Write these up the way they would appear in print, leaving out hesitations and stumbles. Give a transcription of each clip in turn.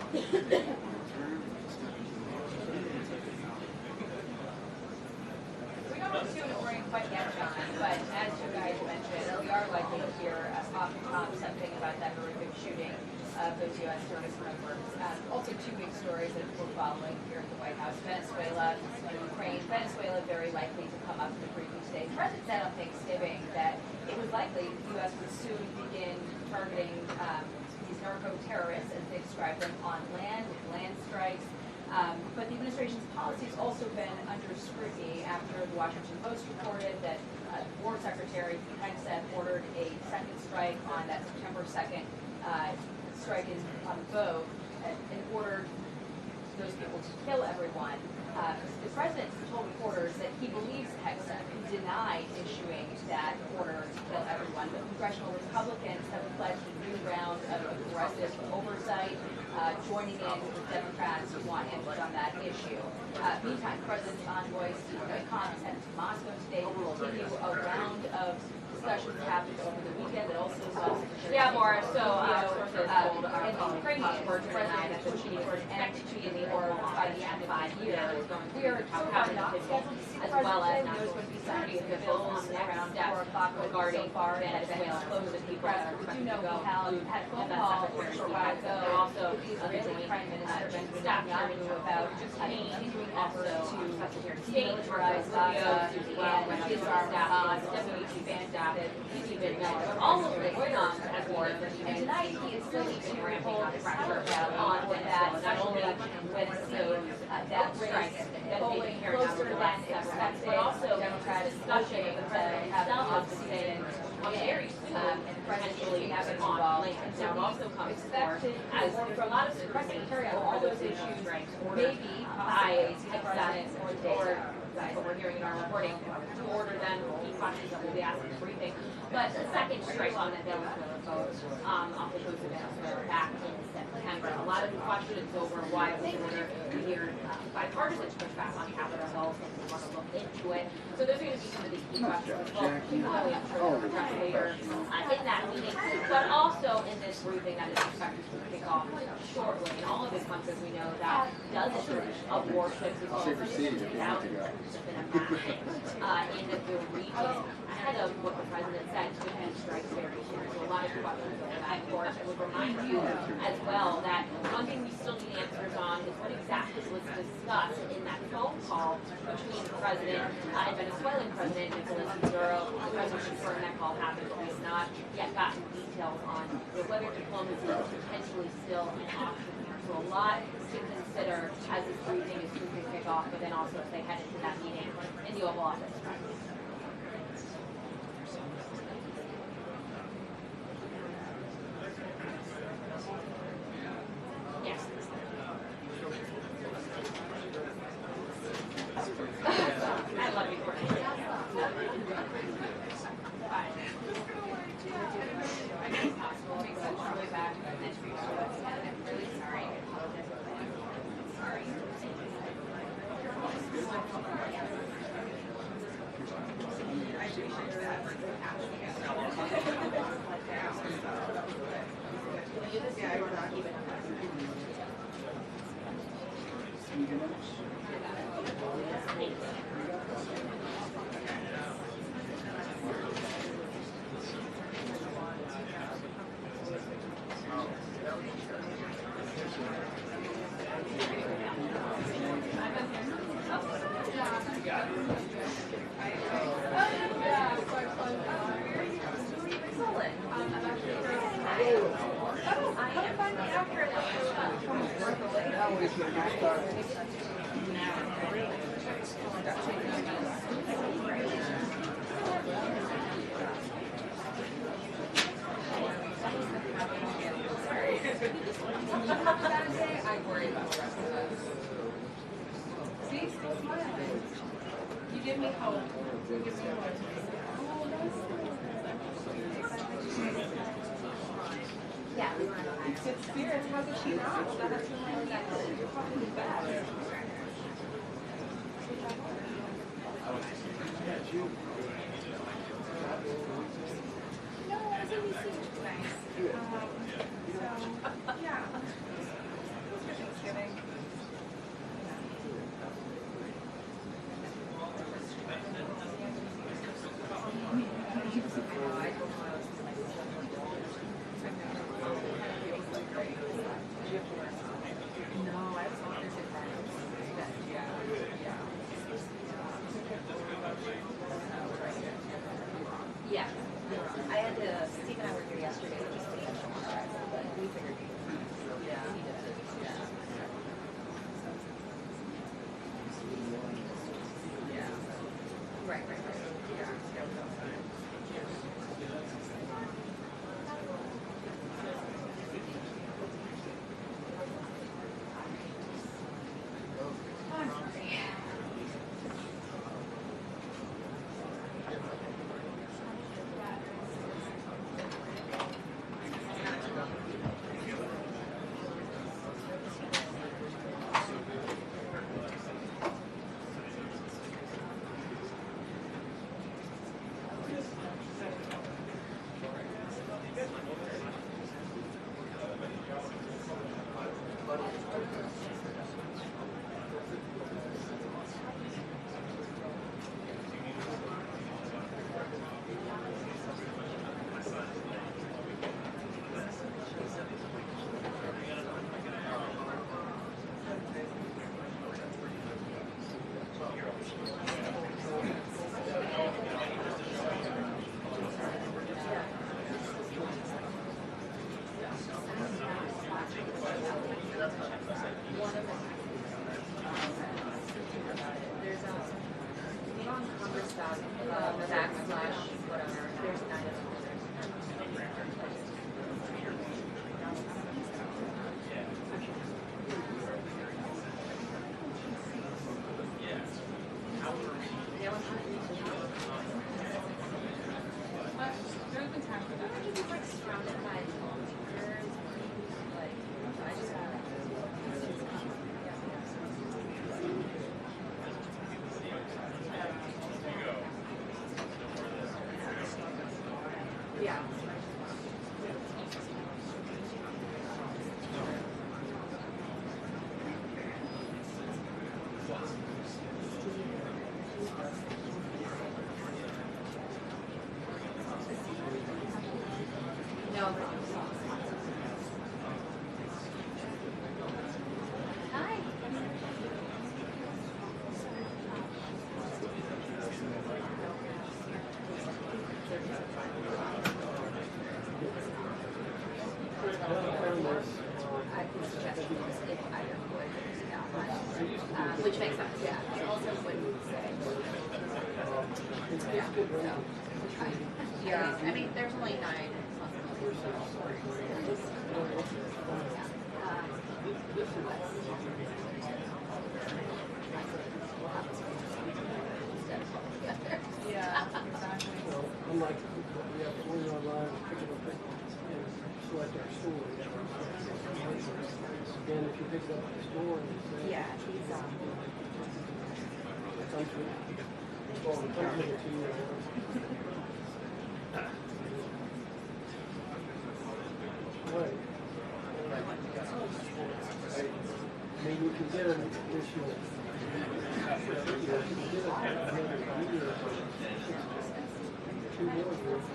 We don't assume that we're in quite yet, John, but as you guys mentioned, we are likely to hear off the top something about that horrific shooting of those U.S. service members. Also, two big stories that we're following here at the White House: Venezuela and Ukraine. Venezuela very likely to come up in the briefing today. The president said on Thanksgiving that it was likely the U.S. would soon begin targeting these narco-terrorists, as they described them, on land with land strikes. But the administration's policy has also been under scrutiny after the Washington Post reported that War Secretary Clemency ordered a second strike on that September 2nd strike on the boat and ordered those people to kill everyone. The president told reporters that he believes Hexa denied issuing that order to kill everyone, but congressional Republicans have pledged a new round of aggressive oversight, joining in with Democrats who want answers on that issue. Meantime, President's envoy Steve Witkoff is headed to Moscow today to continue a round of discussions happened over the weekend that also saw Yeah, Maura, so sources told our and Ukrainian president is pushing for an end to the war by the end of 5 years. We are so far not scheduled to see the president. There's going to be some officials around 4 o'clock regarding Venezuela close the people. We do know we had a phone call a short while ago with the Israeli Prime Minister Benjamin Netanyahu about continuing efforts to demilitarize Gaza and disarm Hamas, expand all of the at war. and tonight he is still ramping up pressure on that, not only with that race polling closer than expected, but also Democrats discussion pushing to have an off-season very soon and potentially have it on involved. land. And so Now it also comes expected as for a lot of the secretary on all those issues, maybe by the president or the day. what we're hearing in our reporting, to order them key questions that will be asked in the briefing. But the second strike on the Venezuela vote off the coast of Venezuela back in September, a lot of the questions over why it was ordered. We hear bipartisan pushback on Capitol Hill, and we want to look into it. So those are going to be some of the key questions. Well, particularly I'm sure we'll address later in that meeting, but also in this briefing that is expected to kick off shortly. In all of this countries, we know that dozens of warships as well as have been amassing in the region ahead of what the president said to end strikes very soon. So a lot of questions over that. Of course, I would remind you as well that one thing we still need answers on is what exactly was discussed in that phone call between the president and Venezuelan President Nicolas Maduro. The president confirmed that call happened, but we have not yet gotten details on whether diplomacy is potentially still an option here. So a lot to consider as this briefing is soon to kick off, but then also as they head into that meeting in the Oval Office. Yes. I love you for it. I worry about the rest of us. See, still smiling. You give me hope. You give me hope. Yeah. Good spirits. How could she not? That has to be that you're probably bad. No, I was in DC. Nice. So, yeah. Which makes sense. Yeah. I also wouldn't say. Yeah. I mean, there's only 9 Yeah, exactly. Unlike we have to order online, pick it up and select our store. Again, if you pick it up at the store and you say, Yeah, he's it comes with, well, it comes with a 2-year Right. I mean, you can get an issue. You can get a year. 2 years worth.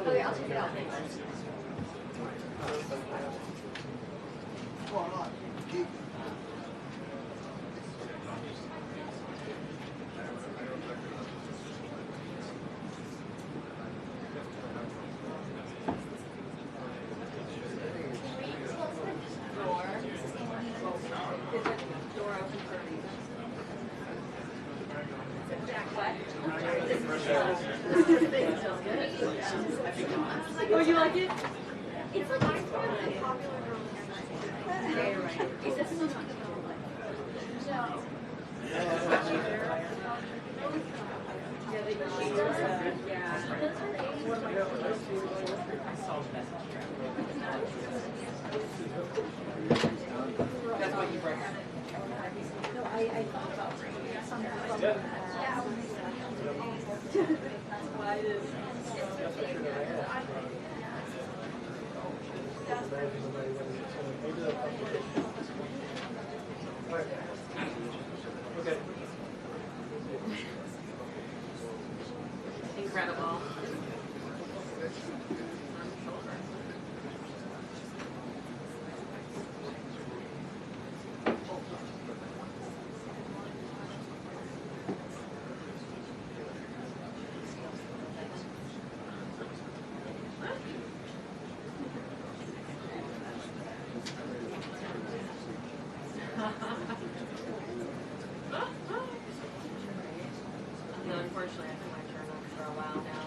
Okay, I'll check it out. Oh, you like it? It's like popular Is this still not developed? No. Yeah, they That's what you bring. No, I thought about bringing something. why it is. Okay. Incredible. No, unfortunately, I've been my journal for a while now.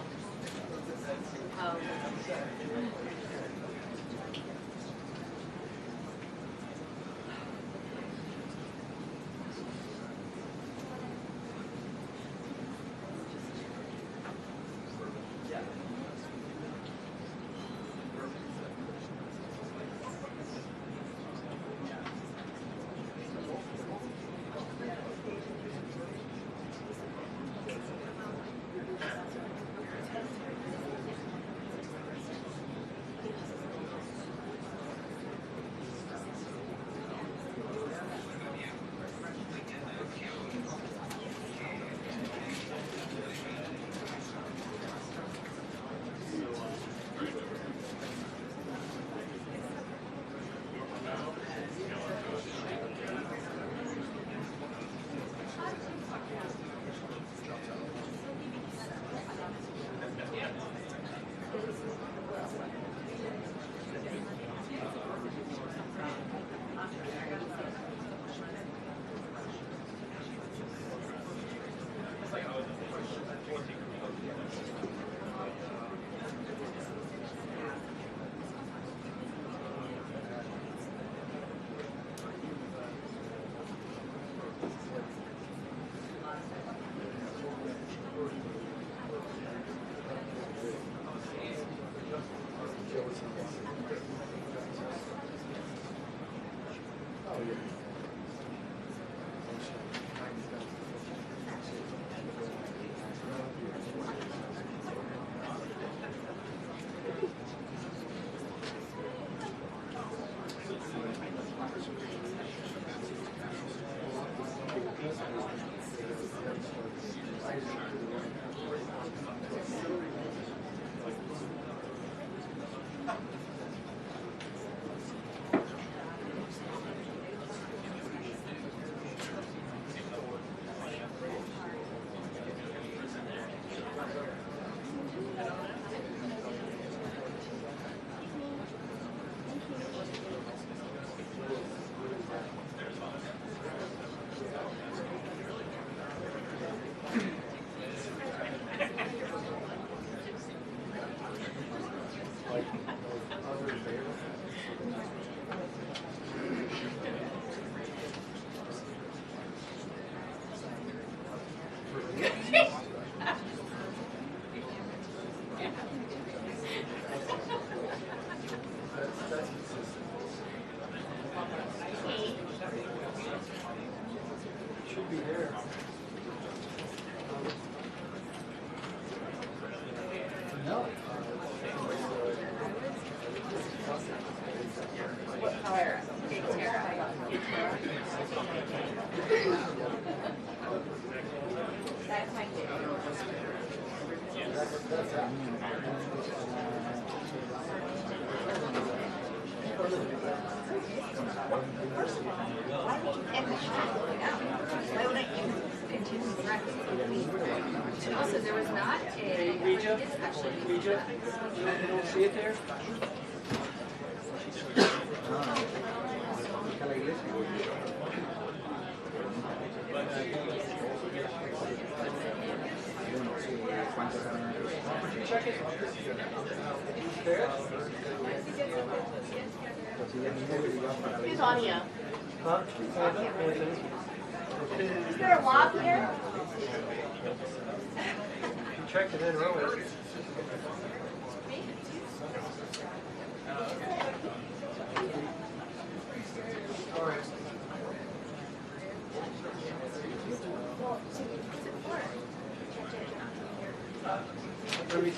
That's my kid. Why would you end the chat? Why wouldn't you continue practicing? And also, there was not a. Regia? Regia? You don't see it there? Check it. There? Who's audio? Huh? Is there a lock here? You checked it in earlier. All right. Let me.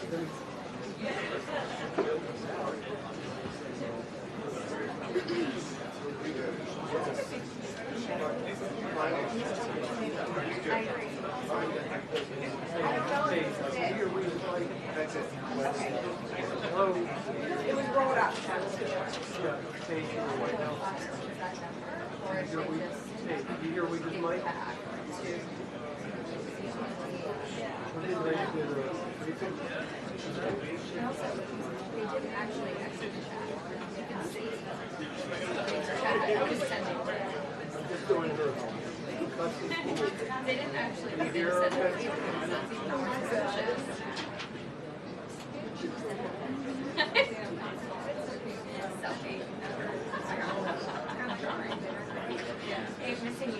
Hello. It was rolled up. You hear we just might? They didn't actually exit the chat. You can see. I was sending They didn't actually send it. Selfie. Hey, missing you.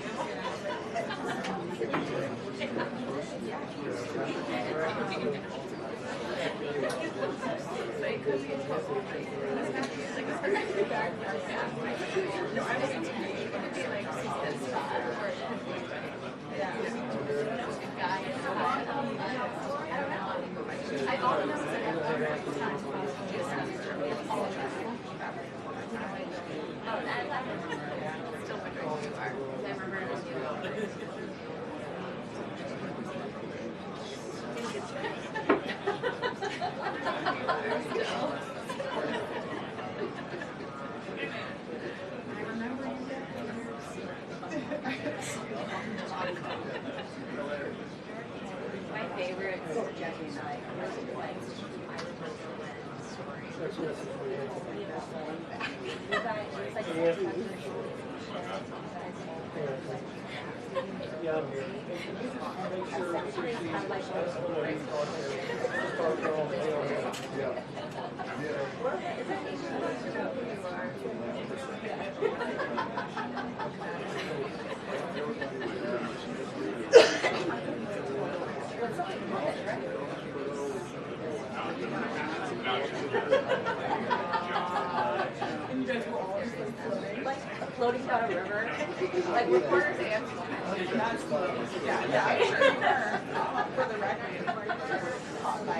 My favorite is Jackie and I. Yeah, I'm here. Make sure floating down a river, like reporters and yeah, I'm sure you were. For the record, caught by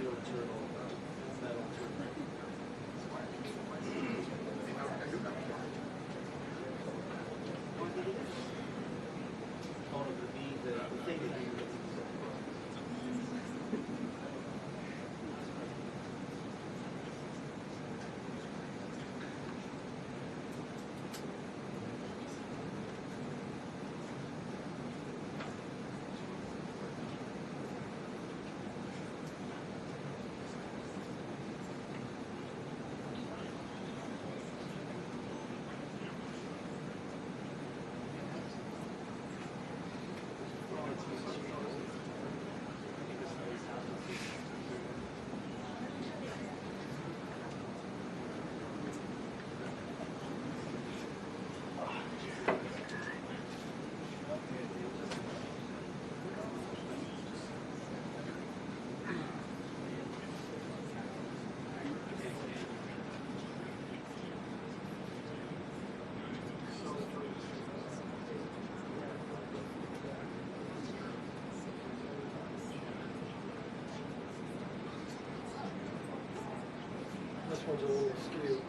steel turtle, metal turtle. Oh, the thing that you this one's a little skew.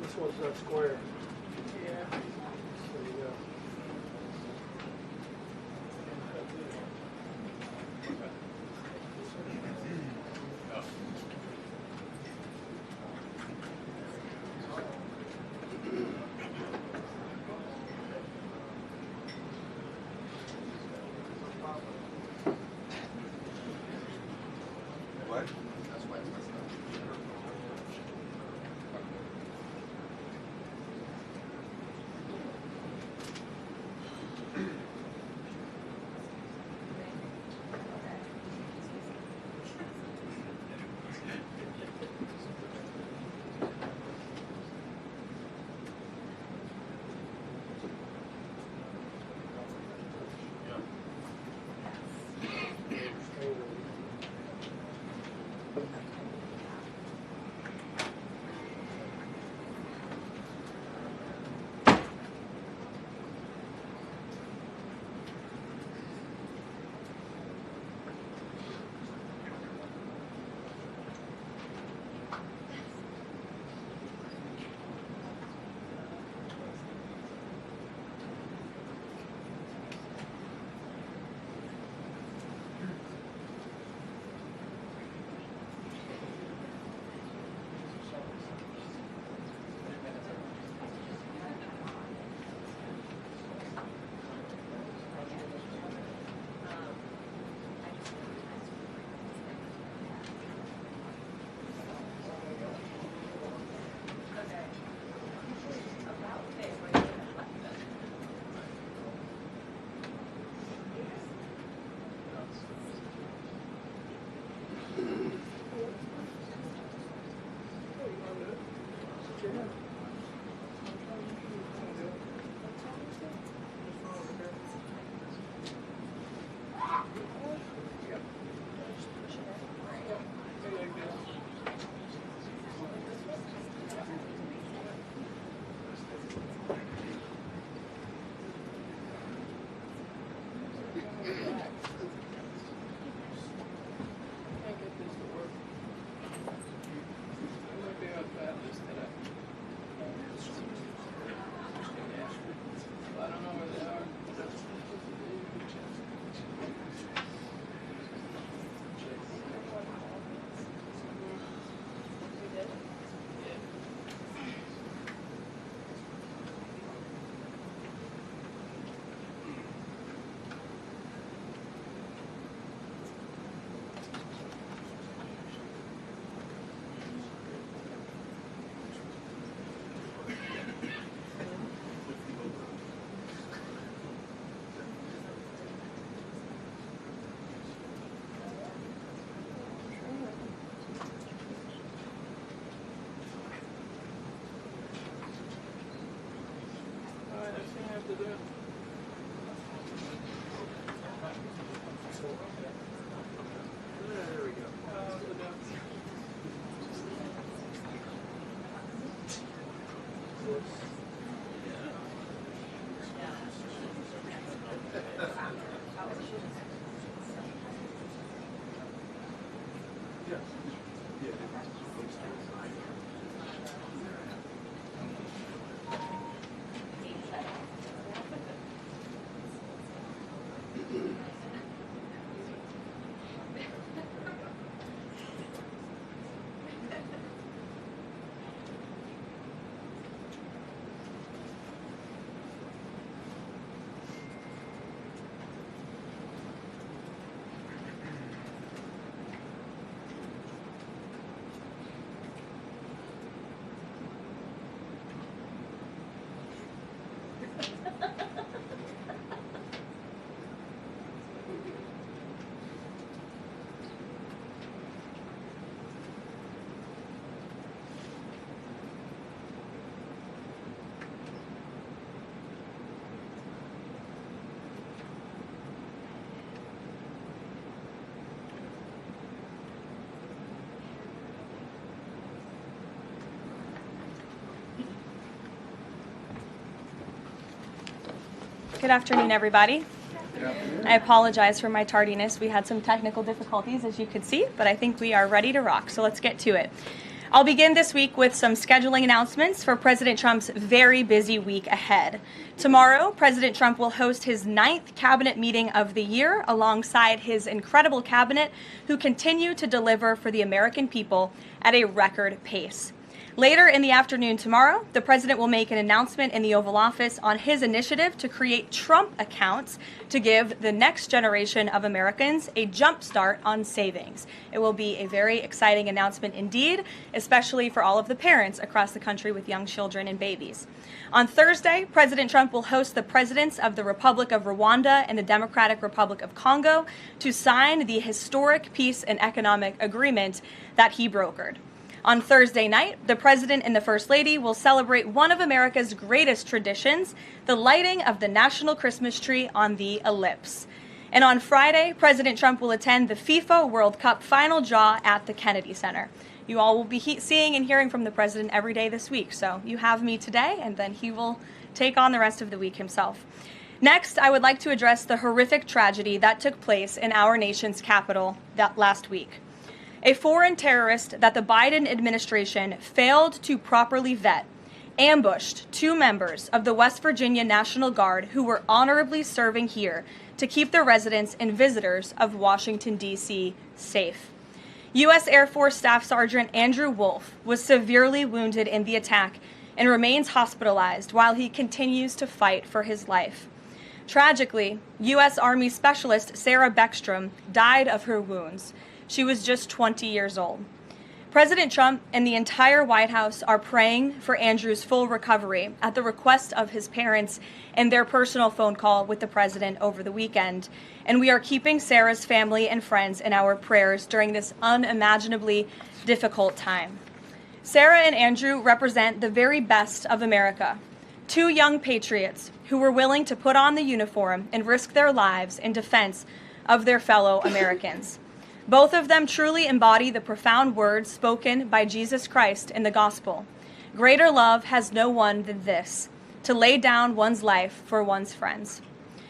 This one's not square. Yeah. So you go. What? There we go. Good afternoon, everybody. I apologize for my tardiness. We had some technical difficulties, as you could see, but I think we are ready to rock, so let's get to it. I'll begin this week with some scheduling announcements for President Trump's very busy week ahead. Tomorrow, President Trump will host his 9th cabinet meeting of the year alongside his incredible cabinet, who continue to deliver for the American people at a record pace. Later in the afternoon tomorrow, the president will make an announcement in the Oval Office on his initiative to create Trump accounts to give the next generation of Americans a jump start on savings. It will be a very exciting announcement indeed, especially for all of the parents across the country with young children and babies. On Thursday, President Trump will host the presidents of the Republic of Rwanda and the Democratic Republic of Congo to sign the historic peace and economic agreement that he brokered. On Thursday night, the President and the First Lady will celebrate one of America's greatest traditions, the lighting of the National Christmas tree on the Ellipse. And on Friday, President Trump will attend the FIFA World Cup final draw at the Kennedy Center. You all will be seeing and hearing from the President every day this week, so you have me today, and then he will take on the rest of the week himself. Next, I would like to address the horrific tragedy that took place in our nation's capital last week. A foreign terrorist that the Biden administration failed to properly vet ambushed 2 members of the West Virginia National Guard who were honorably serving here to keep the residents and visitors of Washington, D.C. safe. U.S. Air Force Staff Sergeant Andrew Wolf was severely wounded in the attack and remains hospitalized while he continues to fight for his life. Tragically, U.S. Army Specialist Sarah Beckstrom died of her wounds. She was just 20 years old. President Trump and the entire White House are praying for Andrew's full recovery at the request of his parents in their personal phone call with the president over the weekend. And we are keeping Sarah's family and friends in our prayers during this unimaginably difficult time. Sarah and Andrew represent the very best of America. 2 young patriots who were willing to put on the uniform and risk their lives in defense of their fellow Americans. Both of them truly embody the profound words spoken by Jesus Christ in the gospel. Greater love has no one than this, to lay down one's life for one's friends.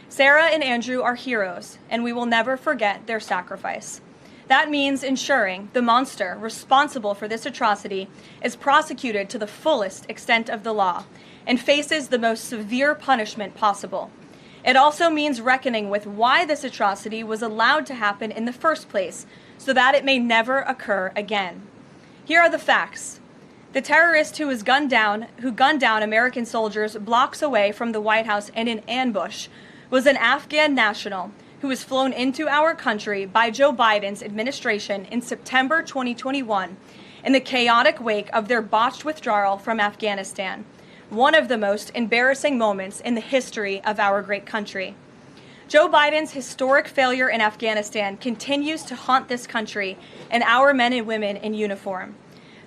Sarah and Andrew are heroes, and we will never forget their sacrifice. That means ensuring the monster responsible for this atrocity is prosecuted to the fullest extent of the law and faces the most severe punishment possible. It also means reckoning with why this atrocity was allowed to happen in the first place, so that it may never occur again. Here are the facts. The terrorist who gunned down American soldiers blocks away from the White House in an ambush was an Afghan national who was flown into our country by Joe Biden's administration in September 2021 in the chaotic wake of their botched withdrawal from Afghanistan. One of the most embarrassing moments in the history of our great country. Joe Biden's historic failure in Afghanistan continues to haunt this country and our men and women in uniform.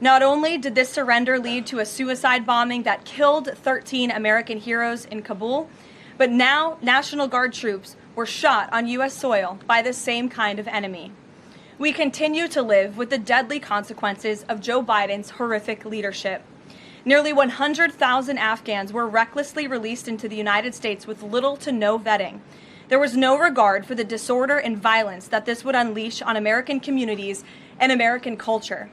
Not only did this surrender lead to a suicide bombing that killed 13 American heroes in Kabul, But now, National Guard troops were shot on U.S. soil by the same kind of enemy. We continue to live with the deadly consequences of Joe Biden's horrific leadership. Nearly 100,000 Afghans were recklessly released into the United States with little to no vetting. There was no regard for the disorder and violence that this would unleash on American communities and American culture.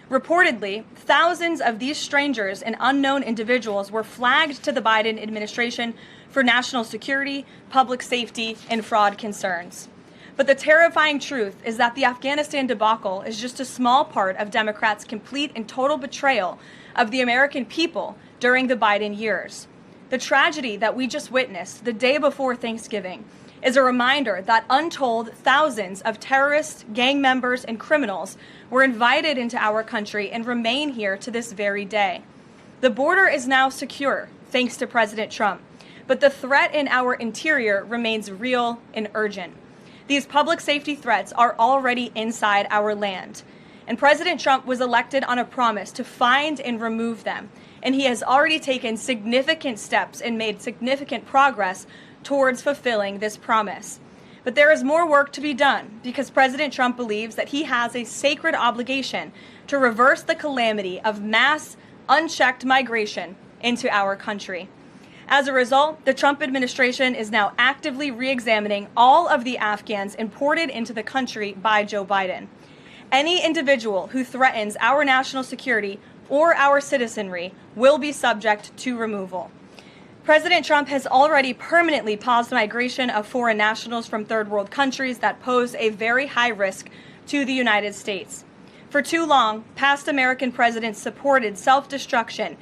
Reportedly, thousands of these strangers and unknown individuals were flagged to the Biden administration for national security, public safety, and fraud concerns. But the terrifying truth is that the Afghanistan debacle is just a small part of Democrats' complete and total betrayal of the American people during the Biden years. The tragedy that we just witnessed the day before Thanksgiving is a reminder that untold thousands of terrorists, gang members, and criminals were invited into our country and remain here to this very day. The border is now secure, thanks to President Trump, but the threat in our interior remains real and urgent. These public safety threats are already inside our land, and President Trump was elected on a promise to find and remove them, and he has already taken significant steps and made significant progress towards fulfilling this promise. But there is more work to be done because President Trump believes that he has a sacred obligation to reverse the calamity of mass, unchecked migration into our country. As a result, the Trump administration is now actively re-examining all of the Afghans imported into the country by Joe Biden. Any individual who threatens our national security or our citizenry will be subject to removal. President Trump has already permanently paused migration of foreign nationals from third world countries that pose a very high risk to the United States. For too long, past American presidents supported self-destructive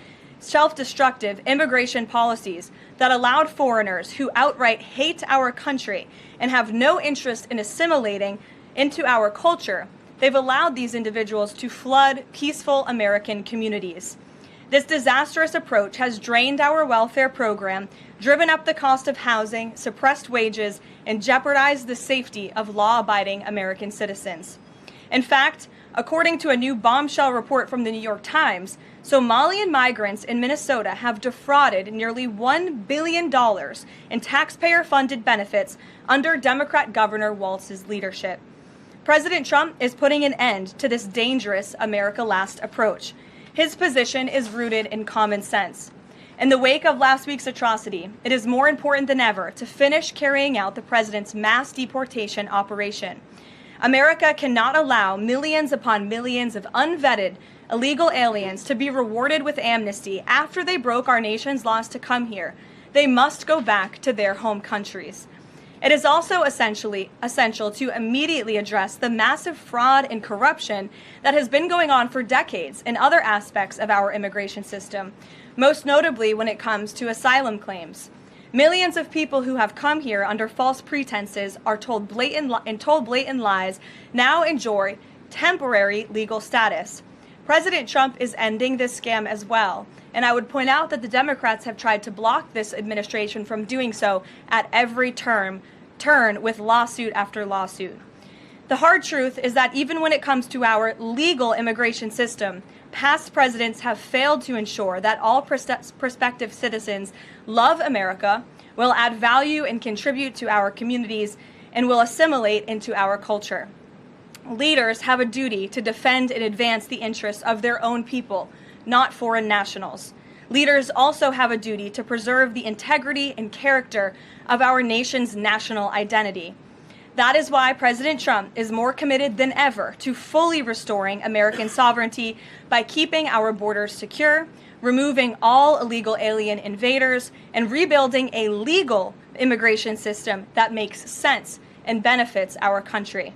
immigration policies that allowed foreigners who outright hate our country and have no interest in assimilating into our culture. They've allowed these individuals to flood peaceful American communities. This disastrous approach has drained our welfare program, driven up the cost of housing, suppressed wages, and jeopardized the safety of law-abiding American citizens. In fact, according to a new bombshell report from the New York Times, Somalian migrants in Minnesota have defrauded nearly $1 billion in taxpayer-funded benefits under Democrat Governor Walz's leadership. President Trump is putting an end to this dangerous America Last approach. His position is rooted in common sense. In the wake of last week's atrocity, it is more important than ever to finish carrying out the president's mass deportation operation. America cannot allow millions upon millions of unvetted illegal aliens to be rewarded with amnesty after they broke our nation's laws to come here. They must go back to their home countries. It is also essential to immediately address the massive fraud and corruption that has been going on for decades in other aspects of our immigration system, most notably when it comes to asylum claims. Millions of people who have come here under false pretenses are told blatant lies now enjoy temporary legal status. President Trump is ending this scam as well, and I would point out that the Democrats have tried to block this administration from doing so at every turn with lawsuit after lawsuit. The hard truth is that even when it comes to our legal immigration system, past presidents have failed to ensure that all prospective citizens love America, will add value and contribute to our communities, and will assimilate into our culture. Leaders have a duty to defend and advance the interests of their own people, not foreign nationals. Leaders also have a duty to preserve the integrity and character of our nation's national identity. That is why President Trump is more committed than ever to fully restoring American sovereignty by keeping our borders secure, removing all illegal alien invaders, and rebuilding a legal immigration system that makes sense and benefits our country.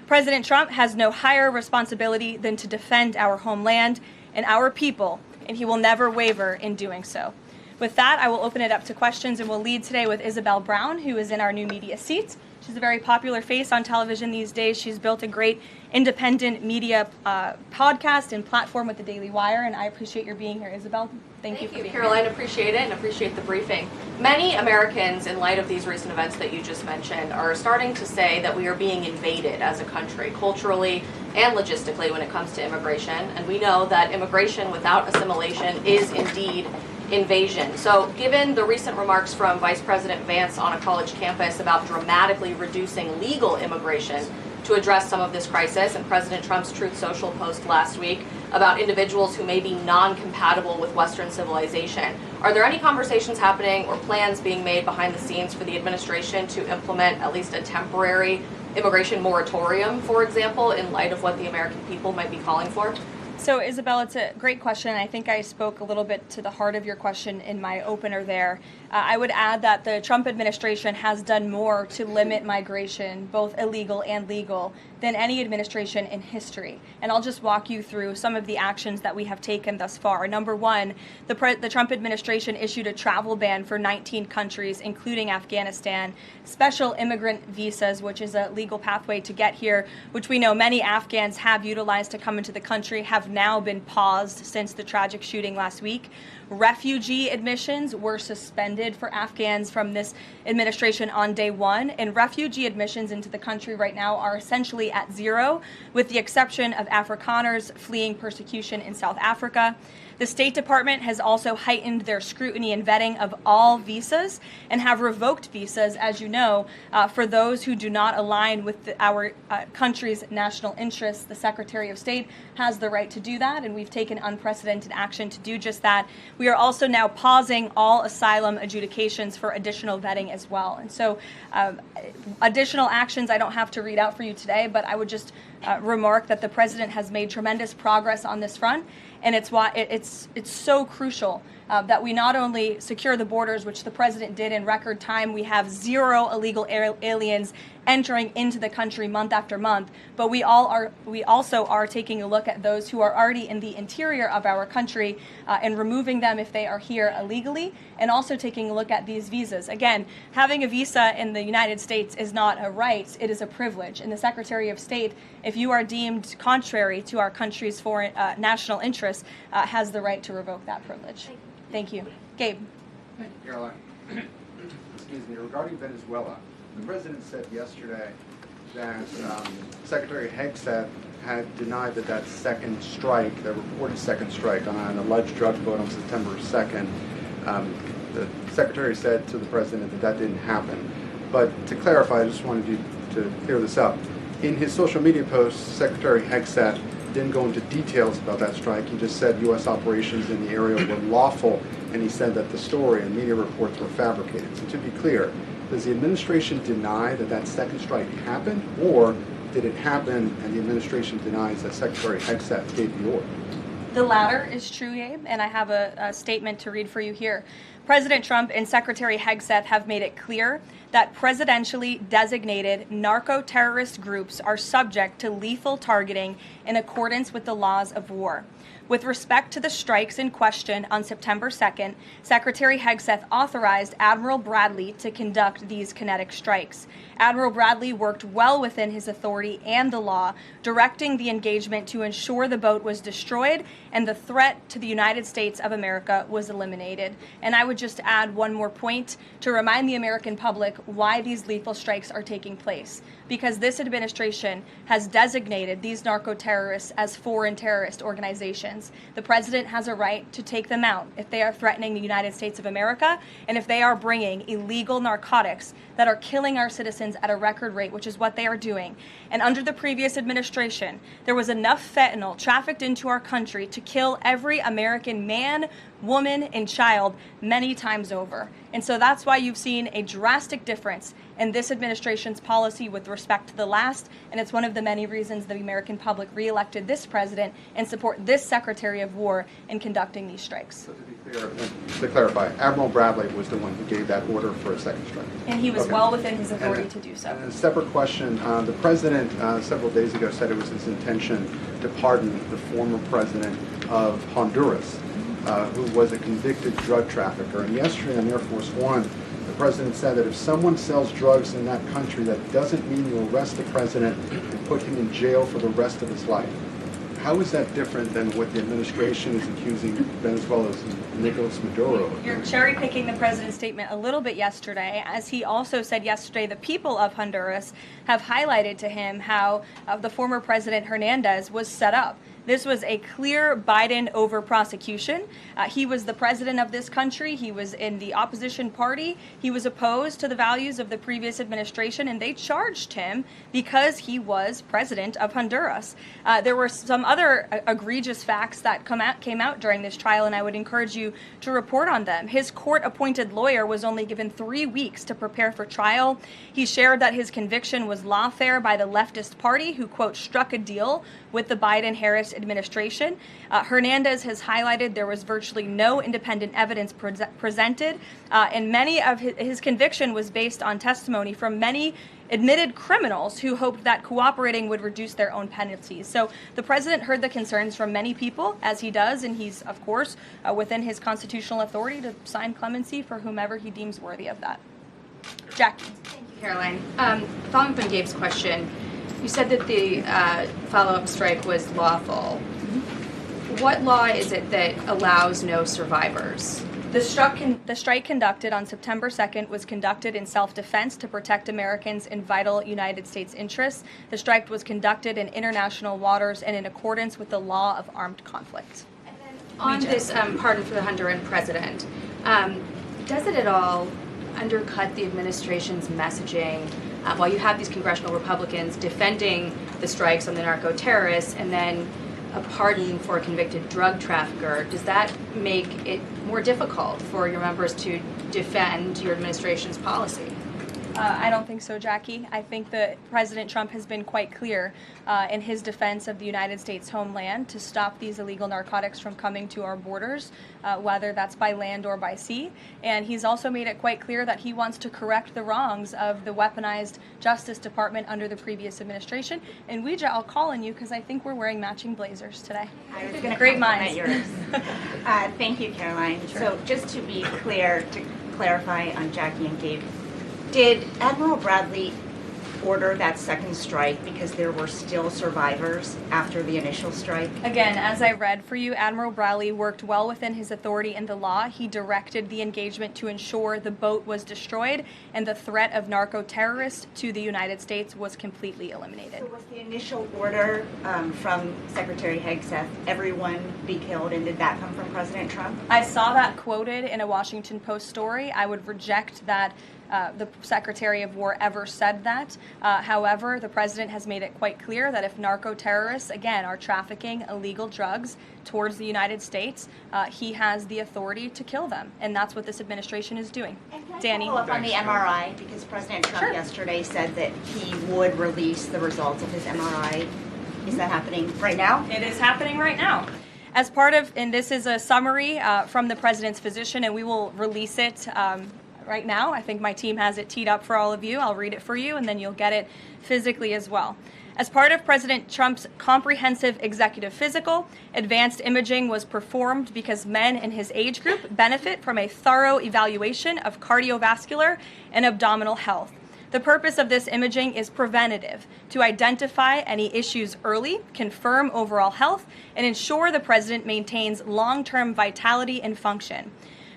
President Trump has no higher responsibility than to defend our homeland and our people, and he will never waver in doing so. With that, I will open it up to questions, and we'll lead today with Isabel Brown, who is in our new media seat. She's a very popular face on television these days. She's built a great independent media podcast and platform with the Daily Wire, and I appreciate your being here, Isabel. Thank you for being here. Caroline, appreciate it and appreciate the briefing. Many Americans, in light of these recent events that you just mentioned, are starting to say that we are being invaded as a country, culturally and logistically when it comes to immigration. And we know that immigration without assimilation is indeed invasion. So given the recent remarks from Vice President Vance on a college campus about dramatically reducing legal immigration to address some of this crisis, and President Trump's Truth Social post last week about individuals who may be non-compatible with Western civilization, are there any conversations happening or plans being made behind the scenes for the administration to implement at least a temporary immigration moratorium, for example, in light of what the American people might be calling for? So, Isabel, it's a great question. I think I spoke a little bit to the heart of your question in my opener there. I would add that the Trump administration has done more to limit migration, both illegal and legal, than any administration in history. And I'll just walk you through some of the actions that we have taken thus far. Number one, the Trump administration issued a travel ban for 19 countries, including Afghanistan, special immigrant visas, which is a legal pathway to get here, which we know many Afghans have utilized to come into the country, have now been paused since the tragic shooting last week. Refugee admissions were suspended for Afghans from this administration on day one, and refugee admissions into the country right now are essentially at zero, with the exception of Afrikaners fleeing persecution in South Africa. The State Department has also heightened their scrutiny and vetting of all visas and have revoked visas, as you know, for those who do not align with our country's national interests. The Secretary of State has the right to do that, and we've taken unprecedented action to do just that. We are also now pausing all asylum adjudications for additional vetting as well. And so additional actions I don't have to read out for you today, but I would just remark that the president has made tremendous progress on this front. And it's why it's so crucial that we not only secure the borders, which the president did in record time. We have zero illegal aliens entering into the country month after month, but we also are taking a look at those who are already in the interior of our country and removing them if they are here illegally, and also taking a look at these visas. Again, having a visa in the United States is not a right, it is a privilege. And the Secretary of State, if you are deemed contrary to our country's foreign national interests, has the right to revoke that privilege. Thank you. Gabe. Thank you, Caroline. Excuse me. Regarding Venezuela, the president said yesterday that Secretary Hegseth had denied that second strike, the reported second strike on an alleged drug boat on September 2nd, the secretary said to the president that didn't happen. But to clarify, I just wanted you to clear this up. In his social media post, Secretary Hegseth didn't go into details about that strike. He just said U.S. operations in the area were lawful, and he said that the story and media reports were fabricated. So to be clear, does the administration deny that second strike happened, or did it happen and the administration denies that Secretary Hegseth gave the order? The latter is true, Gabe, and I have a statement to read for you here. President Trump and Secretary Hegseth have made it clear that presidentially designated narco-terrorist groups are subject to lethal targeting in accordance with the laws of war. With respect to the strikes in question on September 2nd, Secretary Hegseth authorized Admiral Bradley to conduct these kinetic strikes. Admiral Bradley worked well within his authority and the law, directing the engagement to ensure the boat was destroyed and the threat to the United States of America was eliminated. And I would just add one more point to remind the American public why these lethal strikes are taking place. Because this administration has designated these narco-terrorists as foreign terrorist organizations. The president has a right to take them out if they are threatening the United States of America and if they are bringing illegal narcotics that are killing our citizens at a record rate, which is what they are doing. And under the previous administration, there was enough fentanyl trafficked into our country to kill every American man, woman, and child many times over. And so that's why you've seen a drastic difference in this administration's policy with respect to the last, and it's one of the many reasons the American public reelected this president and support this Secretary of War in conducting these strikes. So to be clear, to clarify, Admiral Bradley was the one who gave that order for a second strike. And he was well within his authority to do so. And a separate question, the president several days ago said it was his intention to pardon the former president of Honduras, who was a convicted drug trafficker. And yesterday on Air Force One, the president said that if someone sells drugs in that country, that doesn't mean you arrest the president and put him in jail for the rest of his life. How is that different than what the administration is accusing Venezuela's Nicolas Maduro of? You're cherry picking the president's statement a little bit yesterday, as he also said yesterday the people of Honduras have highlighted to him how the former president Hernandez was set up. This was a clear Biden over prosecution. He was the president of this country. He was in the opposition party. He was opposed to the values of the previous administration, and they charged him because he was president of Honduras. There were some other egregious facts that came out during this trial, and I would encourage you to report on them. His court-appointed lawyer was only given 3 weeks to prepare for trial. He shared that his conviction was lawfare by the leftist party, who, quote, struck a deal with the Biden-Harris administration. Hernandez has highlighted there was virtually no independent evidence presented, and many of his conviction was based on testimony from many admitted criminals who hoped that cooperating would reduce their own penalties. So the president heard the concerns from many people, as he does, and he's, of course, within his constitutional authority to sign clemency for whomever he deems worthy of that. Jackie. Thank you, Caroline. Following from Gabe's question, you said that the follow-up strike was lawful. What law is it that allows no survivors? The strike conducted on September 2nd was conducted in self-defense to protect Americans in vital United States interests. The strike was conducted in international waters and in accordance with the law of armed conflict. And then on this pardon for the Honduran president, does it at all undercut the administration's messaging while you have these congressional Republicans defending the strikes on the narco-terrorists and then a pardon for a convicted drug trafficker? Does that make it more difficult for your members to defend your administration's policy? I don't think so, Jackie. I think that President Trump has been quite clear in his defense of the United States homeland to stop these illegal narcotics from coming to our borders, whether that's by land or by sea. And he's also made it quite clear that he wants to correct the wrongs of the weaponized Justice Department under the previous administration. And Ouija, I'll call on you because I think we're wearing matching blazers today. I was going to Great compliment minds. yours. Thank you, Caroline. Sure. So just to be clear, to clarify on Jackie and Gabe, did Admiral Bradley order that second strike because there were still survivors after the initial strike? Again, as I read for you, Admiral Bradley worked well within his authority in the law. He directed the engagement to ensure the boat was destroyed and the threat of narco-terrorists to the United States was completely eliminated. So was the initial order from Secretary Hegseth, everyone be killed, and did that come from President Trump? I saw that quoted in a Washington Post story. I would reject that the Secretary of War ever said that. However, the president has made it quite clear that if narco-terrorists, again, are trafficking illegal drugs towards the United States, he has the authority to kill them. And that's what this administration is doing. And can I Danny. follow up on the MRI? Because President Trump yesterday said that he would release the results of his MRI. Is that happening right now? It is happening right now. As part of, and this is a summary from the president's physician, and we will release it right now. I think my team has it teed up for all of you. I'll read it for you, and then you'll get it physically as well. As part of President Trump's comprehensive executive physical, advanced imaging was performed because men in his age group benefit from a thorough evaluation of cardiovascular and abdominal health. The purpose of this imaging is preventative, to identify any issues early, confirm overall health, and ensure the president maintains long-term vitality and function.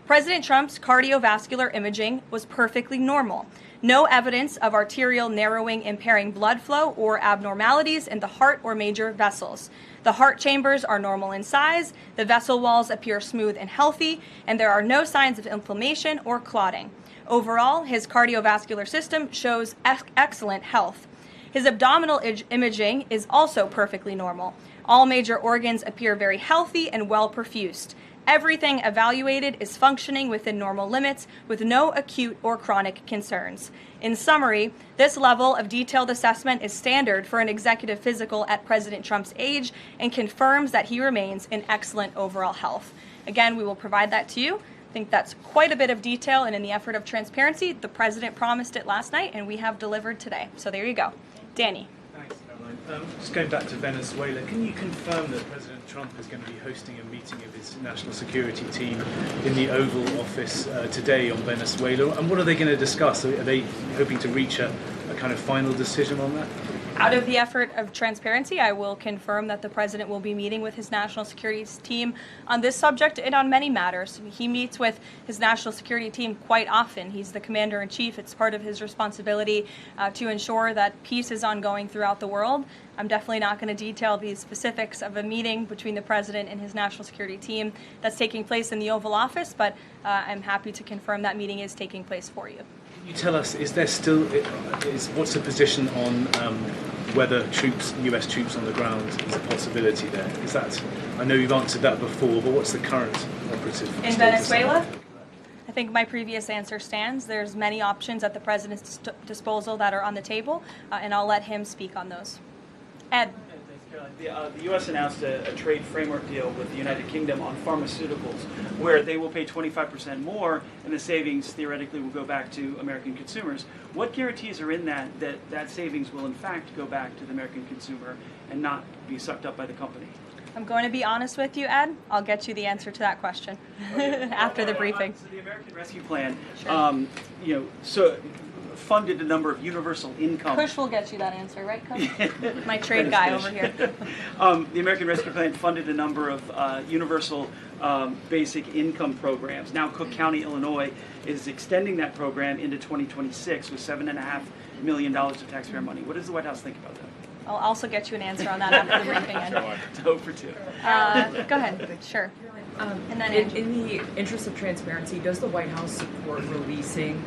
President Trump's cardiovascular imaging was perfectly normal. No evidence of arterial narrowing impairing blood flow or abnormalities in the heart or major vessels. The heart chambers are normal in size, the vessel walls appear smooth and healthy, and there are no signs of inflammation or clotting. Overall, his cardiovascular system shows excellent health. His abdominal imaging is also perfectly normal. All major organs appear very healthy and well perfused. Everything evaluated is functioning within normal limits with no acute or chronic concerns. In summary, this level of detailed assessment is standard for an executive physical at President Trump's age and confirms that he remains in excellent overall health. Again, we will provide that to you. I think that's quite a bit of detail, and in the effort of transparency, the president promised it last night, and we have delivered today. So there you go. Danny. Thanks, Caroline. Just going back to Venezuela, can you confirm that President Trump is going to be hosting a meeting of his national security team in the Oval Office today on Venezuela? And what are they going to discuss? Are they hoping to reach a kind of final decision on that? Out of the effort of transparency, I will confirm that the president will be meeting with his national security team on this subject and on many matters. He meets with his national security team quite often. He's the commander-in-chief. It's part of his responsibility to ensure that peace is ongoing throughout the world. I'm definitely not going to detail the specifics of a meeting between the president and his national security team that's taking place in the Oval Office, but I'm happy to confirm that meeting is taking place for you. Can you tell us, what's the position on whether US troops on the ground is a possibility there? I know you've answered that before, but what's the current operative in Venezuela? I think my previous answer stands. There's many options at the president's disposal that are on the table, and I'll let him speak on those. Ed. The U.S. announced a trade framework deal with the United Kingdom on pharmaceuticals, where they will pay 25% more, and the savings theoretically will go back to American consumers. What guarantees are in that savings will in fact go back to the American consumer and not be sucked up by the company? I'm going to be honest with you, Ed. I'll get you the answer to that question after the briefing. So the American Rescue Plan, Sure. funded a number of universal income. Kush will get you that answer, right, Kush? My trade guy over here. The American Rescue Plan funded a number of universal basic income programs. Now Cook County, Illinois is extending that program into 2026 with $7.5 million of taxpayer money. What does the White House think about that? I'll also get you an answer on that after the briefing ends. 2 for 2. Go ahead. Sure. And then in the interest of transparency, does the White House support releasing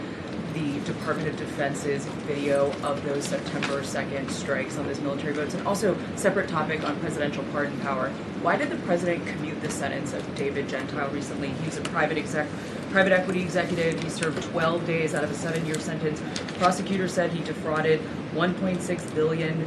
the Department of Defense's video of those September 2nd strikes on those military boats? And also, separate topic on presidential pardon power. Why did the president commute the sentence of David Gentile recently? He's a private equity executive. He served 12 days out of a 7-year sentence. Prosecutors said he defrauded $1.6 billion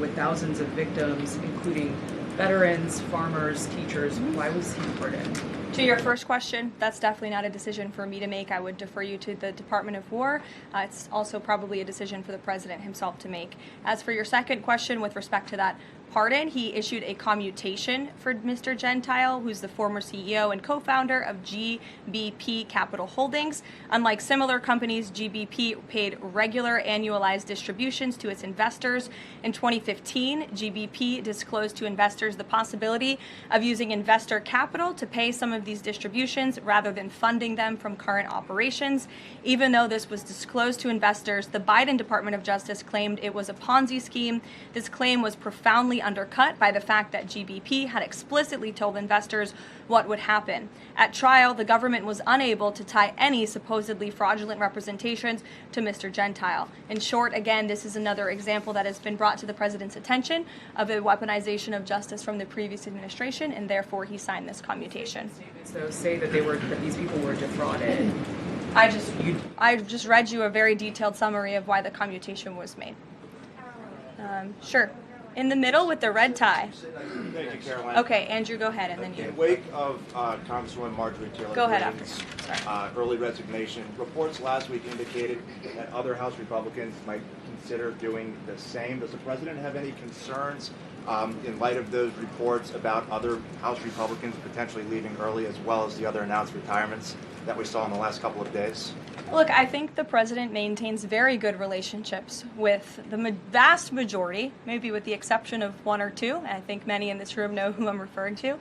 with thousands of victims, including veterans, farmers, teachers. Why was he pardoned? To your first question, that's definitely not a decision for me to make. I would defer you to the Department of War. It's also probably a decision for the president himself to make. As for your second question with respect to that pardon, he issued a commutation for Mr. Gentile, who's the former CEO and co-founder of GBP Capital Holdings. Unlike similar companies, GBP paid regular annualized distributions to its investors. In 2015, GBP disclosed to investors the possibility of using investor capital to pay some of these distributions rather than funding them from current operations. Even though this was disclosed to investors, the Biden Department of Justice claimed it was a Ponzi scheme. This claim was profoundly undercut by the fact that GBP had explicitly told investors what would happen. At trial, the government was unable to tie any supposedly fraudulent representations to Mr. Gentile. In short, again, this is another example that has been brought to the president's attention of a weaponization of justice from the previous administration, and therefore he signed this commutation. So say that these people were defrauded. I just read you a very detailed summary of why the commutation was made. Sure. In the middle with the red tie. Thank you, Caroline. Okay, Andrew, go ahead, and then you. In wake of Congresswoman Marjorie Taylor Go ahead Greene's early resignation, reports last week indicated that other House Republicans might consider doing the same. Does the president have any concerns in light of those reports about other House Republicans potentially leaving early, as well as the other announced retirements that we saw in the last couple of days? Look, I think the president maintains very good relationships with the vast majority, maybe with the exception of one or two. I think many in this room know who I'm referring to.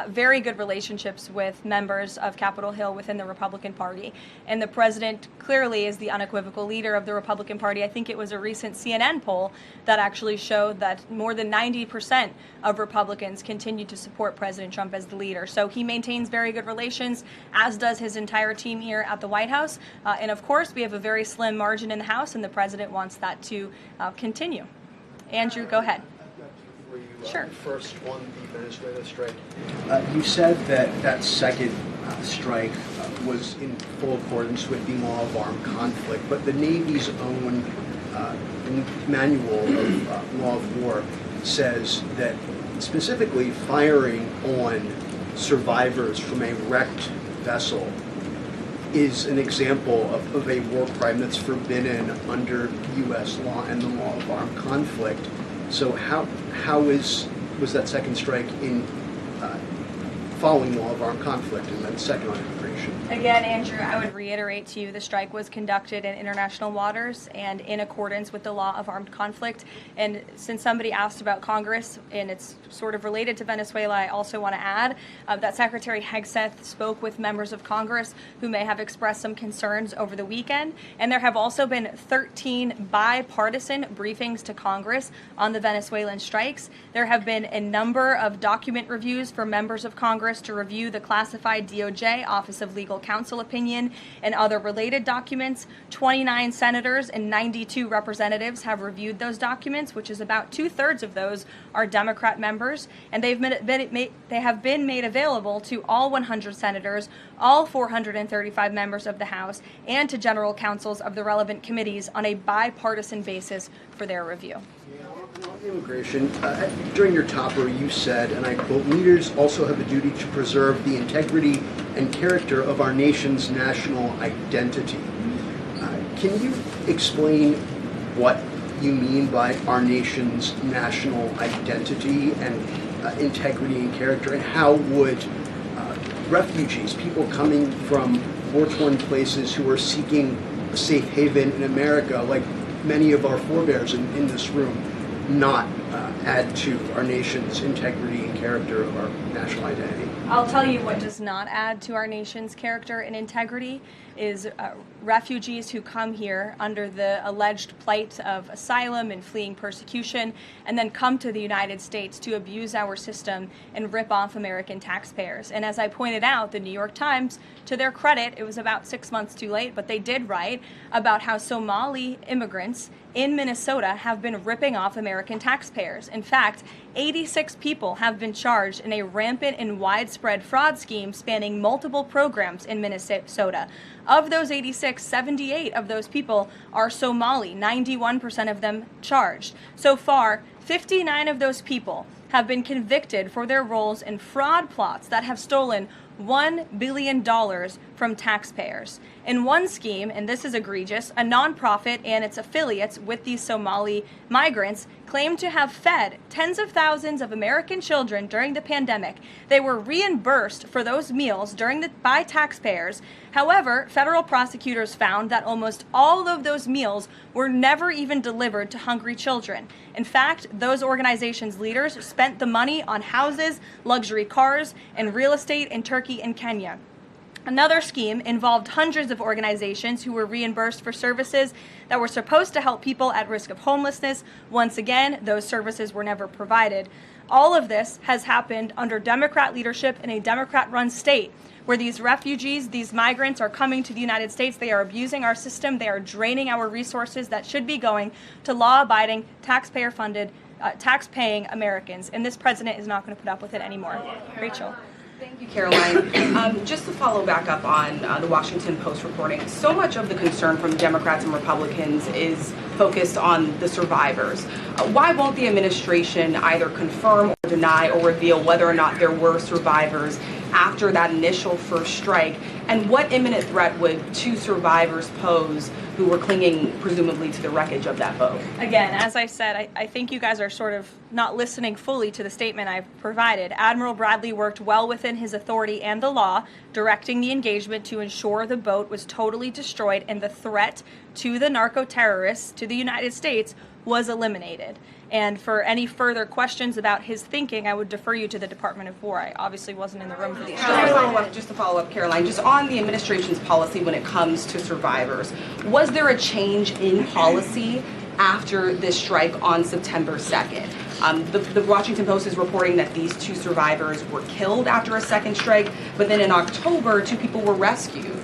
Very good relationships with members of Capitol Hill within the Republican Party. And the president clearly is the unequivocal leader of the Republican Party. I think it was a recent CNN poll that actually showed that more than 90% of Republicans continue to support President Trump as the leader. So he maintains very good relations, as does his entire team here at the White House. And of course, we have a very slim margin in the House, and the president wants that to continue. Andrew, go ahead. Sure. First on the Venezuela strike. You said that second strike was in full accordance with the law of armed conflict, but the Navy's own manual of law of war says that specifically firing on survivors from a wrecked vessel is an example of a war crime that's forbidden under U.S. law and the law of armed conflict. So how was that second strike in following law of armed conflict? And then second on immigration. administration? Again, Andrew, I would reiterate to you the strike was conducted in international waters and in accordance with the law of armed conflict. And since somebody asked about Congress, and it's sort of related to Venezuela, I also want to add that Secretary Hegseth spoke with members of Congress who may have expressed some concerns over the weekend. And there have also been 13 bipartisan briefings to Congress on the Venezuelan strikes. There have been a number of document reviews for members of Congress to review the classified DOJ Office of Legal Counsel opinion and other related documents. 29 senators and 92 representatives have reviewed those documents, which is about 2/3 of those are Democrat members, and they have been made available to all 100 senators, all 435 members of the House, and to general counsels of the relevant committees on a bipartisan basis for their review. On immigration, during your topper, you said, and I quote, "Leaders also have a duty to preserve the integrity and character of our nation's national identity." Can you explain what you mean by our nation's national identity and integrity and character, and how would refugees, people coming from war-torn places who are seeking a safe haven in America, like many of our forebears in this room, not add to our nation's integrity and character of our national identity? I'll tell you what does not add to our nation's character and integrity is refugees who come here under the alleged plight of asylum and fleeing persecution, and then come to the United States to abuse our system and rip off American taxpayers. And as I pointed out, the New York Times, to their credit, it was about 6 months too late, but they did write about how Somali immigrants in Minnesota have been ripping off American taxpayers. In fact, 86 people have been charged in a rampant and widespread fraud scheme spanning multiple programs in Minnesota. Of those 86, 78 of those people are Somali, 91% of them charged. So far, 59 of those people have been convicted for their roles in fraud plots that have stolen $1 billion from taxpayers. In one scheme, and this is egregious, a nonprofit and its affiliates with these Somali migrants claimed to have fed tens of thousands of American children during the pandemic. They were reimbursed for those meals by taxpayers. However, federal prosecutors found that almost all of those meals were never even delivered to hungry children. In fact, those organizations' leaders spent the money on houses, luxury cars, and real estate in Turkey and Kenya. Another scheme involved hundreds of organizations who were reimbursed for services that were supposed to help people at risk of homelessness. Once again, those services were never provided. All of this has happened under Democrat leadership in a Democrat-run state, where these refugees, these migrants are coming to the United States. They are abusing our system. They are draining our resources that should be going to law-abiding, taxpayer-funded, tax-paying Americans. And this president is not going to put up with it anymore. Rachel. Thank you, Karoline. Just to follow back up on the Washington Post reporting, so much of the concern from Democrats and Republicans is focused on the survivors. Why won't the administration either confirm or deny or reveal whether or not there were survivors after that initial first strike? And what imminent threat would two survivors pose who were clinging presumably to the wreckage of that boat? Again, as I said, I think you guys are sort of not listening fully to the statement I've provided. Admiral Bradley worked well within his authority and the law, directing the engagement to ensure the boat was totally destroyed and the threat to the narco-terrorists, to the United States, was eliminated. And for any further questions about his thinking, I would defer you to the Department of War. I obviously wasn't in the room for these. Just to follow up, Caroline, just on the administration's policy when it comes to survivors, was there a change in policy after this strike on September 2nd? The Washington Post is reporting that these two survivors were killed after a second strike, but then in October, two people were rescued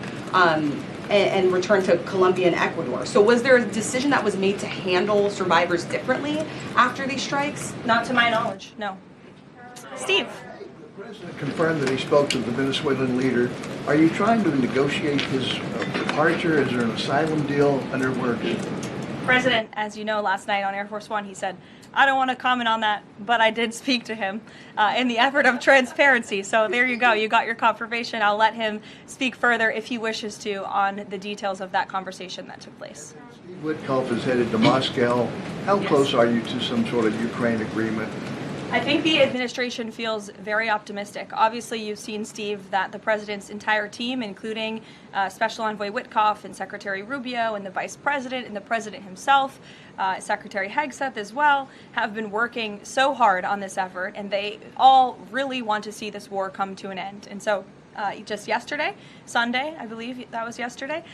and returned to Colombia and Ecuador. So was there a decision that was made to handle survivors differently after these strikes? Not to my knowledge, no. Steve. The president confirmed that he spoke to the Venezuelan leader. Are you trying to negotiate his departure? Is there an asylum deal under works? President, as you know, last night on Air Force One, he said, I don't want to comment on that, but I did speak to him in the effort of transparency. So there you go. You got your confirmation. I'll let him speak further if he wishes to on the details of that conversation that took place. Steve Witkoff is headed to Moscow. How close are you to some sort of Ukraine agreement? I think the administration feels very optimistic. Obviously, you've seen, Steve, that the president's entire team, including Special Envoy Witkoff and Secretary Rubio and the vice president and the president himself, Secretary Hegseth as well, have been working so hard on this effort, and they all really want to see this war come to an end. And so just yesterday, Sunday, I believe that was yesterday,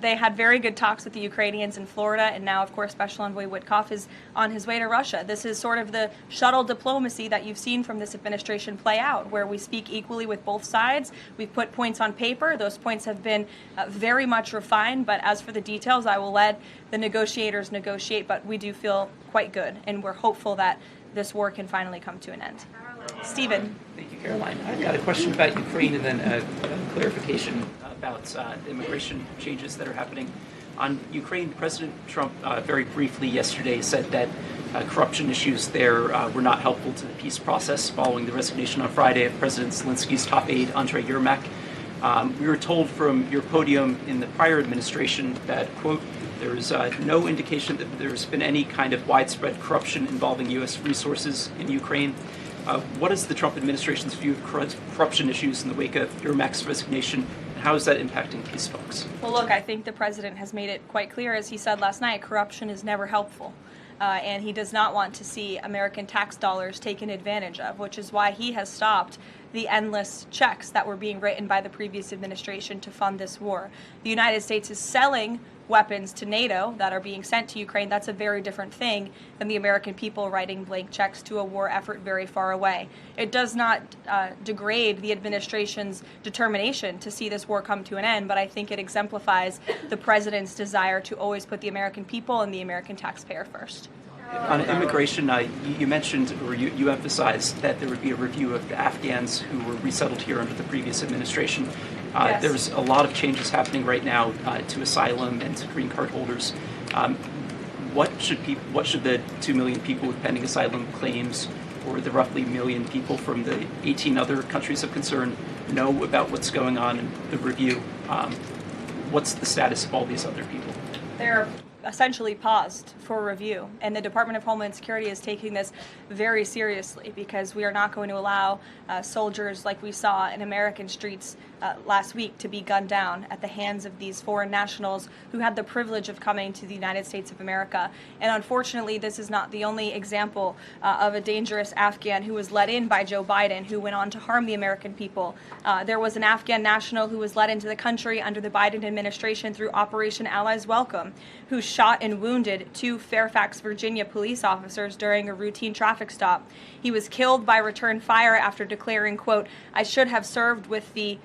they had very good talks with the Ukrainians in Florida, and now, of course, Special Envoy Witkoff is on his way to Russia. This is sort of the shuttle diplomacy that you've seen from this administration play out, where we speak equally with both sides. We've put points on paper. Those points have been very much refined, but as for the details, I will let the negotiators negotiate, but we do feel quite good, and we're hopeful that this war can finally come to an end. Stephen. Thank you, Caroline. I've got a question about Ukraine and then a clarification about the immigration changes that are happening. On Ukraine, President Trump very briefly yesterday said that corruption issues there were not helpful to the peace process following the resignation on Friday of President Zelensky's top aide, Andrei Yermak. We were told from your podium in the prior administration that, quote, there is no indication that there's been any kind of widespread corruption involving U.S. resources in Ukraine. What is the Trump administration's view of corruption issues in the wake of Yermak's resignation, and how is that impacting peace talks? Well, look, I think the president has made it quite clear, as he said last night, corruption is never helpful. And he does not want to see American tax dollars taken advantage of, which is why he has stopped the endless checks that were being written by the previous administration to fund this war. The United States is selling weapons to NATO that are being sent to Ukraine. That's a very different thing than the American people writing blank checks to a war effort very far away. It does not degrade the administration's determination to see this war come to an end, but I think it exemplifies the president's desire to always put the American people and the American taxpayer first. On immigration, you mentioned, or you emphasized that there would be a review of the Afghans who were resettled here under the previous administration. Yes. There's a lot of changes happening right now to asylum and to green card holders. What should the 2 million people with pending asylum claims, or the roughly 1 million people from the 18 other countries of concern, know about what's going on in the review? What's the status of all these other people? They're essentially paused for review, and the Department of Homeland Security is taking this very seriously, because we are not going to allow soldiers like we saw in American streets last week to be gunned down at the hands of these foreign nationals who had the privilege of coming to the United States of America. And unfortunately, this is not the only example of a dangerous Afghan who was let in by Joe Biden, who went on to harm the American people. There was an Afghan national who was let into the country under the Biden administration through Operation Allies Welcome, who shot and wounded 2 Fairfax, Virginia police officers during a routine traffic stop. He was killed by return fire after declaring, quote, "I should have served with the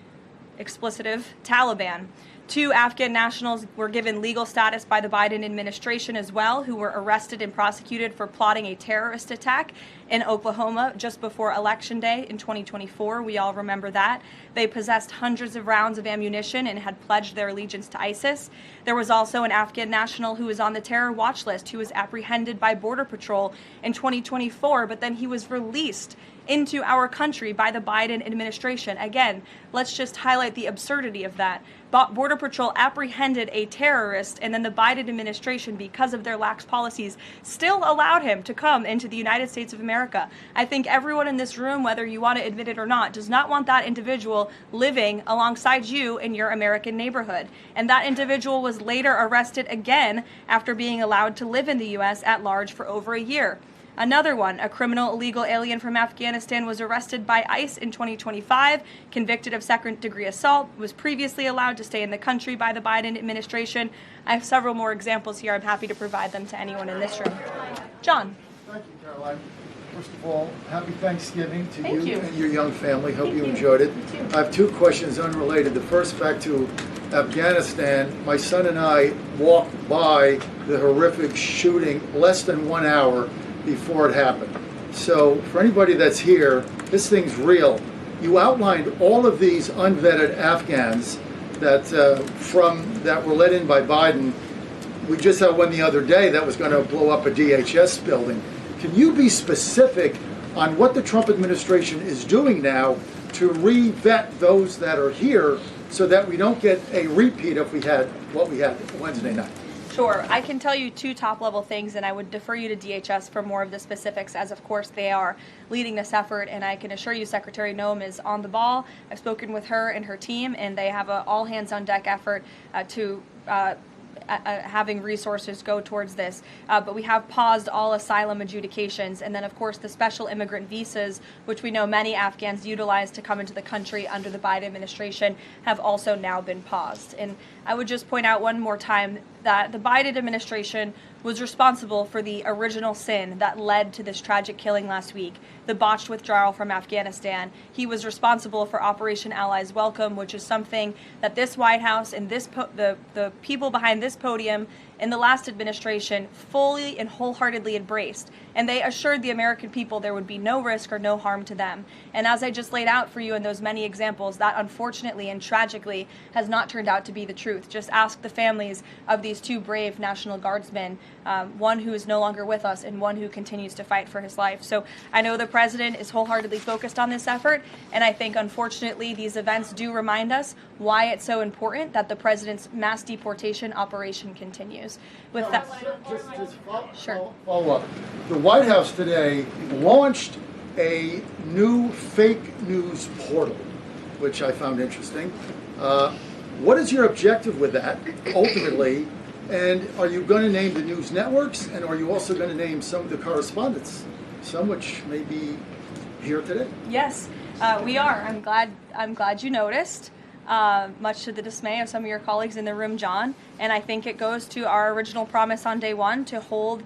explicitive Taliban." 2 Afghan nationals were given legal status by the Biden administration as well, who were arrested and prosecuted for plotting a terrorist attack in Oklahoma just before Election Day in 2024. We all remember that. They possessed hundreds of rounds of ammunition and had pledged their allegiance to ISIS. There was also an Afghan national who was on the terror watch list who was apprehended by Border Patrol in 2024, but then he was released into our country by the Biden administration. Again, let's just highlight the absurdity of that. Border Patrol apprehended a terrorist, and then the Biden administration, because of their lax policies, still allowed him to come into the United States of America. I think everyone in this room, whether you want to admit it or not, does not want that individual living alongside you in your American neighborhood. And that individual was later arrested again after being allowed to live in the U.S. at large for over a year. Another one, a criminal illegal alien from Afghanistan, was arrested by ICE in 2025, convicted of second-degree assault, was previously allowed to stay in the country by the Biden administration. I have several more examples here. I'm happy to provide them to anyone in this room. John. Thank you, Caroline. First of all, happy Thanksgiving to Thank you and your young family. Hope you enjoyed it. I have 2 questions unrelated. The first, back to Afghanistan. My son and I walked by the horrific shooting less than 1 hour before it happened. So for anybody that's here, this thing's real. You outlined all of these unvetted Afghans that that were let in by Biden. We just had one the other day that was going to blow up a DHS building. Can you be specific on what the Trump administration is doing now to re-vet those that are here so that we don't get a repeat of what we had Wednesday night? Sure. I can tell you two top-level things, and I would defer you to DHS for more of the specifics, as of course they are leading this effort, and I can assure you Secretary Noem is on the ball. I've spoken with her and her team, and they have an all-hands-on-deck effort to having resources go towards this. But we have paused all asylum adjudications, and then of course the special immigrant visas, which we know many Afghans utilize to come into the country under the Biden administration, have also now been paused. And I would just point out one more time that the Biden administration was responsible for the original sin that led to this tragic killing last week, the botched withdrawal from Afghanistan. He was responsible for Operation Allies Welcome, which is something that this White House and the people behind this podium in the last administration fully and wholeheartedly embraced. And they assured the American people there would be no risk or no harm to them. And as I just laid out for you in those many examples, that unfortunately and tragically has not turned out to be the truth. Just ask the families of these two brave National Guardsmen, one who is no longer with us and one who continues to fight for his life. So I know the president is wholeheartedly focused on this effort, and I think unfortunately these events do remind us why it's so important that the president's mass deportation operation continues. With that, follow up. The White House today launched a new fake news portal, which I found interesting. What is your objective with that, ultimately? And are you going to name the news networks, and are you also going to name some of the correspondents, some which may be here today? Yes, we are. I'm glad you noticed. Much to the dismay of some of your colleagues in the room, John. And I think it goes to our original promise on day one to hold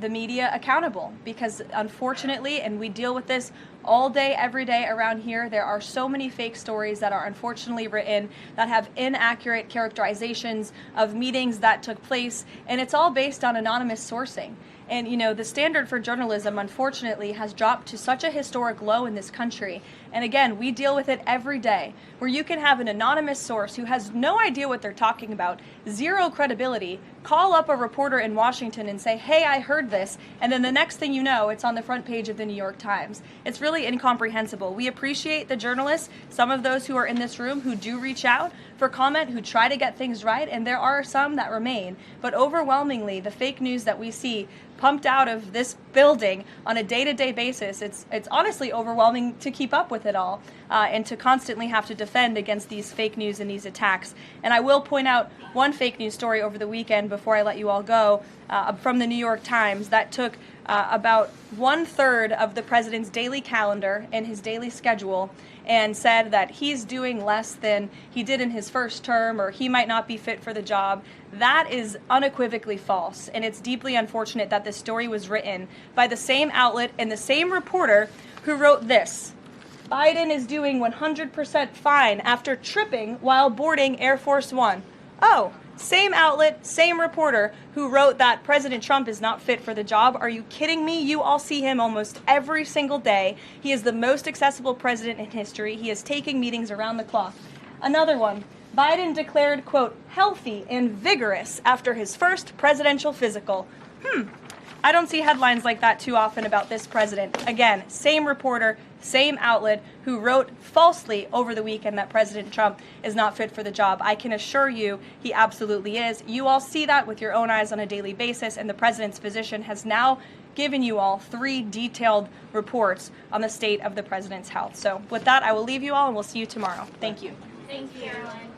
the media accountable, because unfortunately, and we deal with this all day, every day around here, there are so many fake stories that are unfortunately written that have inaccurate characterizations of meetings that took place, and it's all based on anonymous sourcing. And, you know, the standard for journalism, unfortunately, has dropped to such a historic low in this country. And again, we deal with it every day, where you can have an anonymous source who has no idea what they're talking about, zero credibility, call up a reporter in Washington and say, hey, I heard this, and then the next thing you know, it's on the front page of the New York Times. It's really incomprehensible. We appreciate the journalists, some of those who are in this room who do reach out for comment, who try to get things right, and there are some that remain. But overwhelmingly, the fake news that we see pumped out of this building on a day-to-day basis, it's honestly overwhelming to keep up with it all, and to constantly have to defend against these fake news and these attacks. And I will point out one fake news story over the weekend before I let you all go, from the New York Times that took about 1/3 of the president's daily calendar and his daily schedule and said that he's doing less than he did in his first term, or he might not be fit for the job. That is unequivocally false, and it's deeply unfortunate that this story was written by the same outlet and the same reporter who wrote this: Biden is doing 100% fine after tripping while boarding Air Force One. Oh, same outlet, same reporter who wrote that President Trump is not fit for the job. Are you kidding me? You all see him almost every single day. He is the most accessible president in history. He is taking meetings around the clock. Another one. Biden declared, quote, healthy and vigorous after his first presidential physical. I don't see headlines like that too often about this president. Again, same reporter, same outlet who wrote falsely over the weekend that President Trump is not fit for the job. I can assure you he absolutely is. You all see that with your own eyes on a daily basis, and the president's physician has now given you all 3 detailed reports on the state of the president's health. So with that, I will leave you all, and we'll see you tomorrow. Thank you. Thank you, Caroline.